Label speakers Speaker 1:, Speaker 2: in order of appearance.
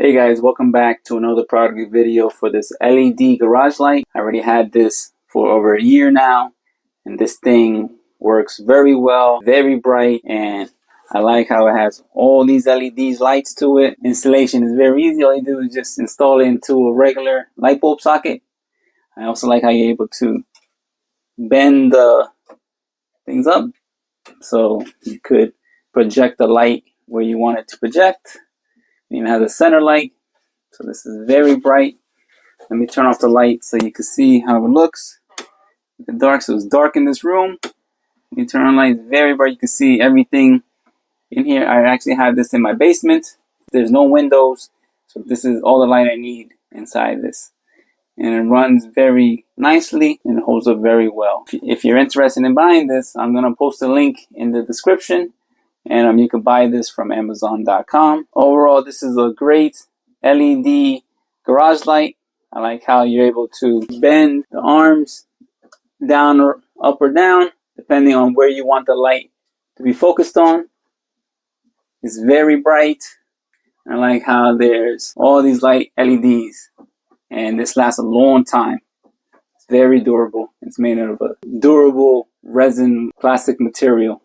Speaker 1: Hey guys, welcome back to another product video for this LED garage light. I already had this for over a year now, and this thing works very well, very bright, and I like how it has all these LEDs lights to it. Installation is very easy. All you do is just install it into a regular light bulb socket. I also like how you're able to bend the things up so you could project the light where you want it to project. It even has a center light, so this is very bright. Let me turn off the light so you can see how it looks. The dark, so it's dark in this room. You turn on the light, it's very bright. You can see everything in here. I actually have this in my basement. There's no windows, so this is all the light I need inside this. And it runs very nicely and holds up very well. If you're interested in buying this, I'm going to post a link in the description. And you can buy this from Amazon.com. Overall, this is a great LED garage light. I like how you're able to bend the arms down or up or down, depending on where you want the light to be focused on. It's very bright. I like how there's all these light LEDs, and this lasts a long time. It's very durable. It's made out of a durable resin plastic material.